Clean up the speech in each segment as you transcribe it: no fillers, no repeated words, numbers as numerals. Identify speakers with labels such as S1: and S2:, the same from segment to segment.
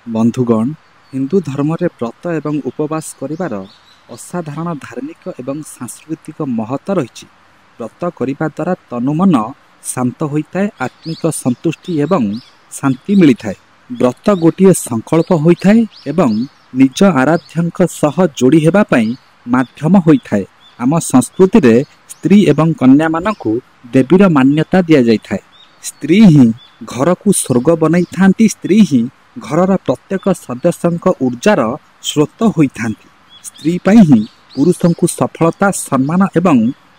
S1: ବନ୍ଧୁଗଣ, ହିନ୍ଦୁ ଧର୍ମରେ ବ୍ରତ ଏବଂ ଉପବାସ କରିବାର ଅସାଧାରଣ ଧାର୍ମିକ ଏବଂ ସାଂସ୍କୃତିକ ମହତ୍ତ୍ୱ ରହିଛି। ବ୍ରତ କରିବା ଦ୍ୱାରା ତନୁମନ ଶାନ୍ତ ହୋଇଥାଏ, ଆତ୍ମିକ ସନ୍ତୁଷ୍ଟି ଏବଂ ଶାନ୍ତି ମିଳିଥାଏ। ବ୍ରତ ଗୋଟିଏ ସଂକଳ୍ପ ହୋଇଥାଏ ଏବଂ ନିଜ ଆରାଧ୍ୟଙ୍କ ସହ ଯୋଡ଼ି ହେବା ପାଇଁ ମାଧ୍ୟମ ହୋଇଥାଏ। ଆମ ସଂସ୍କୃତିରେ ସ୍ତ୍ରୀ ଏବଂ କନ୍ୟାମାନଙ୍କୁ ଦେବୀର ମାନ୍ୟତା ଦିଆଯାଇଥାଏ। ସ୍ତ୍ରୀ ହିଁ ଘରକୁ ସ୍ୱର୍ଗ ବନେଇଥାନ୍ତି। ସ୍ତ୍ରୀ ହିଁ ଘରର ପ୍ରତ୍ୟେକ ସଦସ୍ୟଙ୍କ ଊର୍ଜାର ସ୍ରୋତ ହୋଇଥାନ୍ତି। ସ୍ତ୍ରୀ ପାଇଁ ହିଁ ପୁରୁଷଙ୍କୁ ସଫଳତା, ସମ୍ମାନ ଏବଂ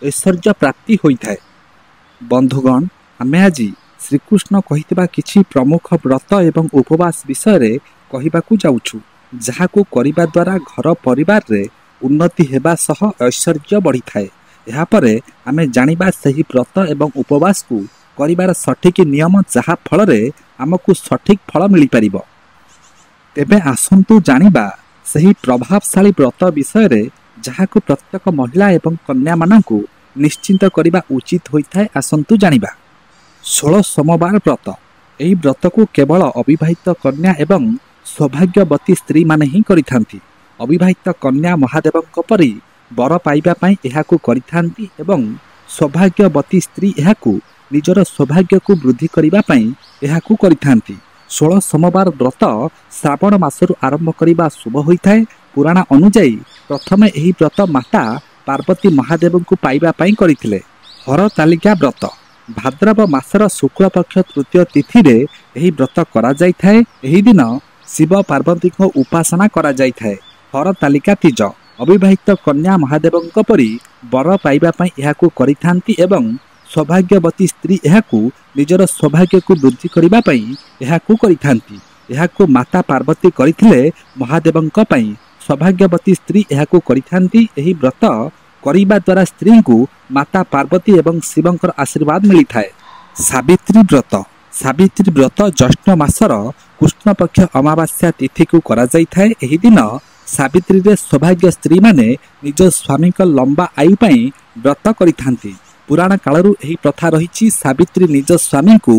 S1: ଐଶ୍ୱର୍ଯ୍ୟ ପ୍ରାପ୍ତି ହୋଇଥାଏ। ବନ୍ଧୁଗଣ, ଆମେ ଆଜି ଶ୍ରୀକୃଷ୍ଣ କହିଥିବା କିଛି ପ୍ରମୁଖ ବ୍ରତ ଏବଂ ଉପବାସ ବିଷୟରେ କହିବାକୁ ଯାଉଛୁ, ଯାହାକୁ କରିବା ଦ୍ୱାରା ଘର ପରିବାରରେ ଉନ୍ନତି ହେବା ସହ ଐଶ୍ୱର୍ଯ୍ୟ ବଢ଼ିଥାଏ। ଏହାପରେ ଆମେ ଜାଣିବା ସେହି ବ୍ରତ ଏବଂ ଉପବାସକୁ କରିବାର ସଠିକ୍ ନିୟମ, ଯାହା ଫଳରେ ଆମକୁ ସଠିକ୍ ଫଳ ମିଳିପାରିବ। ତେବେ ଆସନ୍ତୁ ଜାଣିବା ସେହି ପ୍ରଭାବଶାଳୀ ବ୍ରତ ବିଷୟରେ, ଯାହାକୁ ପ୍ରତ୍ୟେକ ମହିଳା ଏବଂ କନ୍ୟାମାନଙ୍କୁ ନିଶ୍ଚିନ୍ତ କରିବା ଉଚିତ ହୋଇଥାଏ। ଆସନ୍ତୁ ଜାଣିବା 16 ସୋମବାର ବ୍ରତ। ଏହି ବ୍ରତକୁ କେବଳ ଅବିବାହିତ କନ୍ୟା ଏବଂ ସୌଭାଗ୍ୟବତୀ ସ୍ତ୍ରୀମାନେ ହିଁ କରିଥାନ୍ତି। ଅବିବାହିତ କନ୍ୟା ମହାଦେବଙ୍କ ପରି ବର ପାଇବା ପାଇଁ ଏହାକୁ କରିଥାନ୍ତି ଏବଂ ସୌଭାଗ୍ୟବତୀ ସ୍ତ୍ରୀ ଏହାକୁ ନିଜର ସୌଭାଗ୍ୟକୁ ବୃଦ୍ଧି କରିବା ପାଇଁ ଏହାକୁ କରିଥାନ୍ତି। 16 ସୋମବାର ବ୍ରତ ଶ୍ରାବଣ ମାସରୁ ଆରମ୍ଭ କରିବା ଶୁଭ ହୋଇଥାଏ। ପୁରାଣ ଅନୁଯାୟୀ ପ୍ରଥମେ ଏହି ବ୍ରତ ମାତା ପାର୍ବତୀ ମହାଦେବଙ୍କୁ ପାଇବା ପାଇଁ କରିଥିଲେ। ହରତାଲିକା ବ୍ରତ ଭାଦ୍ରବ ମାସର ଶୁକ୍ଳପକ୍ଷ ତୃତୀୟ ତିଥିରେ ଏହି ବ୍ରତ କରାଯାଇଥାଏ। ଏହି ଦିନ ଶିବ ପାର୍ବତୀଙ୍କ ଉପାସନା କରାଯାଇଥାଏ। ହରତାଲିକା ତୀଜ ଅବିବାହିତ କନ୍ୟା ମହାଦେବଙ୍କ ପରି ବର ପାଇବା ପାଇଁ ଏହାକୁ କରିଥାନ୍ତି ଏବଂ ସୌଭାଗ୍ୟବତୀ ସ୍ତ୍ରୀ ଏହାକୁ ନିଜର ସୌଭାଗ୍ୟକୁ ବୃଦ୍ଧି କରିବା ପାଇଁ ଏହାକୁ କରିଥାନ୍ତି। ଏହାକୁ ମାତା ପାର୍ବତୀ କରିଥିଲେ ମହାଦେବଙ୍କ ପାଇଁ। ସୌଭାଗ୍ୟବତୀ ସ୍ତ୍ରୀ ଏହାକୁ କରିଥାନ୍ତି। ଏହି ବ୍ରତ କରିବା ଦ୍ୱାରା ସ୍ତ୍ରୀଙ୍କୁ ମାତା ପାର୍ବତୀ ଏବଂ ଶିବଙ୍କର ଆଶୀର୍ବାଦ ମିଳିଥାଏ। ସାବିତ୍ରୀ ବ୍ରତ ସାବିତ୍ରୀ ବ୍ରତ ଜ୍ୟେଷ୍ଠ ମାସର କୃଷ୍ଣପକ୍ଷ ଅମାବାସ୍ୟା ତିଥିକୁ କରାଯାଇଥାଏ। ଏହି ଦିନ ସାବିତ୍ରୀରେ ସୌଭାଗ୍ୟ ସ୍ତ୍ରୀମାନେ ନିଜ ସ୍ୱାମୀଙ୍କ ଲମ୍ବା ଆୟୁ ପାଇଁ ବ୍ରତ କରିଥାନ୍ତି। ପୁରାଣ କାଳରୁ ଏହି ପ୍ରଥା ରହିଛି। ସାବିତ୍ରୀ ନିଜ ସ୍ୱାମୀଙ୍କୁ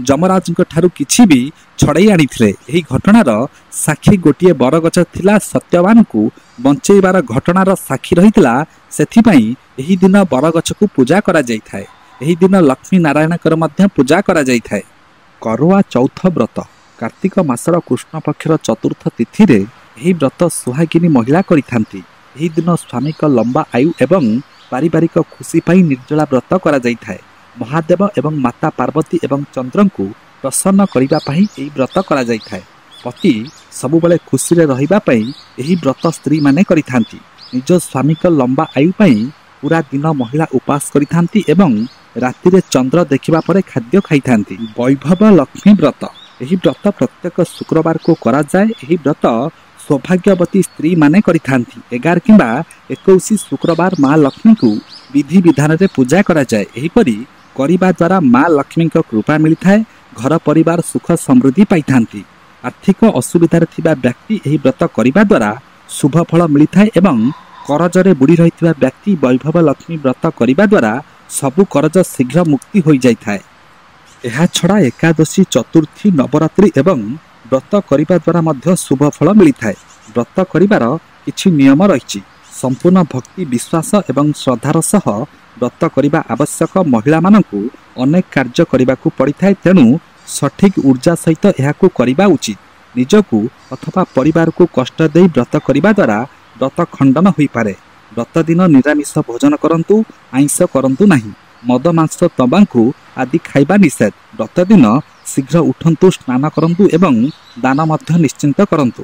S1: ଯମରାଜଙ୍କ ଠାରୁ କିଛି ବି ଛଡ଼େଇ ଆଣିଥିଲେ। ଏହି ଘଟଣାର ସାକ୍ଷୀ ଗୋଟିଏ ବରଗଛ ଥିଲା। ସତ୍ୟବାନଙ୍କୁ ବଞ୍ଚେଇବାର ଘଟଣାର ସାକ୍ଷୀ ରହିଥିଲା। ସେଥିପାଇଁ ଏହି ଦିନ ବରଗଛକୁ ପୂଜା କରାଯାଇଥାଏ। ଏହି ଦିନ ଲକ୍ଷ୍ମୀ ନାରାୟଣଙ୍କର ମଧ୍ୟ ପୂଜା କରାଯାଇଥାଏ। କରୁଆ ଚୌଥ ବ୍ରତ କାର୍ତ୍ତିକ ମାସର କୃଷ୍ଣପକ୍ଷର ଚତୁର୍ଥ ତିଥିରେ ଏହି ବ୍ରତ ସୁହାଗିନୀ ମହିଳା କରିଥାନ୍ତି। ଏହି ଦିନ ସ୍ୱାମୀଙ୍କ ଲମ୍ବା ଆୟୁ ଏବଂ ପାରିବାରିକ ଖୁସି ପାଇଁ ନିର୍ଜଳା ବ୍ରତ କରାଯାଇଥାଏ। ମହାଦେବ ଏବଂ ମାତା ପାର୍ବତୀ ଏବଂ ଚନ୍ଦ୍ରଙ୍କୁ ପ୍ରସନ୍ନ କରିବା ପାଇଁ ଏହି ବ୍ରତ କରାଯାଇଥାଏ। ପତି ସବୁବେଳେ ଖୁସିରେ ରହିବା ପାଇଁ ଏହି ବ୍ରତ ସ୍ତ୍ରୀମାନେ କରିଥାନ୍ତି। ନିଜ ସ୍ୱାମୀଙ୍କ ଲମ୍ବା ଆୟୁ ପାଇଁ ପୁରା ଦିନ ମହିଳା ଉପାସ କରିଥାନ୍ତି ଏବଂ ରାତିରେ ଚନ୍ଦ୍ର ଦେଖିବା ପରେ ଖାଦ୍ୟ ଖାଇଥାନ୍ତି। ବୈଭବ ଲକ୍ଷ୍ମୀ ବ୍ରତ ଏହି ବ୍ରତ ପ୍ରତ୍ୟେକ ଶୁକ୍ରବାରକୁ କରାଯାଏ। ଏହି ବ୍ରତ ସୌଭାଗ୍ୟବତୀ ସ୍ତ୍ରୀମାନେ କରିଥାନ୍ତି। 11 କିମ୍ବା 21 ଶୁକ୍ରବାର ମା ଲକ୍ଷ୍ମୀଙ୍କୁ ବିଧି ବିଧାନରେ ପୂଜା କରାଯାଏ। ଏହିପରି କରିବା ଦ୍ୱାରା ମା ଲକ୍ଷ୍ମୀଙ୍କ କୃପା ମିଳିଥାଏ। ଘର ପରିବାର ସୁଖ ସମୃଦ୍ଧି ପାଇଥାନ୍ତି। ଆର୍ଥିକ ଅସୁବିଧାରେ ଥିବା ବ୍ୟକ୍ତି ଏହି ବ୍ରତ କରିବା ଦ୍ୱାରା ଶୁଭ ଫଳ ମିଳିଥାଏ ଏବଂ କରଜରେ ବୁଡ଼ି ରହିଥିବା ବ୍ୟକ୍ତି ବୈଭବ ଲକ୍ଷ୍ମୀ ବ୍ରତ କରିବା ଦ୍ୱାରା ସବୁ କରଜ ଶୀଘ୍ର ମୁକ୍ତି ହୋଇଯାଇଥାଏ। ଏହାଛଡ଼ା ଏକାଦଶୀ, ଚତୁର୍ଥୀ, ନବରାତ୍ରି ଏବଂ ବ୍ରତ କରିବା ଦ୍ୱାରା ମଧ୍ୟ ଶୁଭ ଫଳ ମିଳିଥାଏ। ବ୍ରତ କରିବାର କିଛି ନିୟମ ରହିଛି। ସମ୍ପୂର୍ଣ୍ଣ ଭକ୍ତି, ବିଶ୍ୱାସ ଏବଂ ଶ୍ରଦ୍ଧାର ସହ ବ୍ରତ କରିବା ଆବଶ୍ୟକ। ମହିଳାମାନଙ୍କୁ ଅନେକ କାର୍ଯ୍ୟ କରିବାକୁ ପଡ଼ିଥାଏ, ତେଣୁ ସଠିକ୍ ଊର୍ଜା ସହିତ ଏହାକୁ କରିବା ଉଚିତ। ନିଜକୁ ଅଥବା ପରିବାରକୁ କଷ୍ଟ ଦେଇ ବ୍ରତ କରିବା ଦ୍ୱାରା ବ୍ରତ ଖଣ୍ଡନ ହୋଇପାରେ। ବ୍ରତ ଦିନ ନିରାମିଷ ଭୋଜନ କରନ୍ତୁ, ଆଇଁଷ କରନ୍ତୁ ନାହିଁ। ମଦ, ମାଂସ, ତମ୍ବାଖୁ ଆଦି ଖାଇବା ନିଷେଧ। ବ୍ରତ ଦିନ ଶୀଘ୍ର ଉଠନ୍ତୁ, ସ୍ନାନ କରନ୍ତୁ ଏବଂ ଦାନ ମଧ୍ୟ ନିଶ୍ଚିନ୍ତ କରନ୍ତୁ।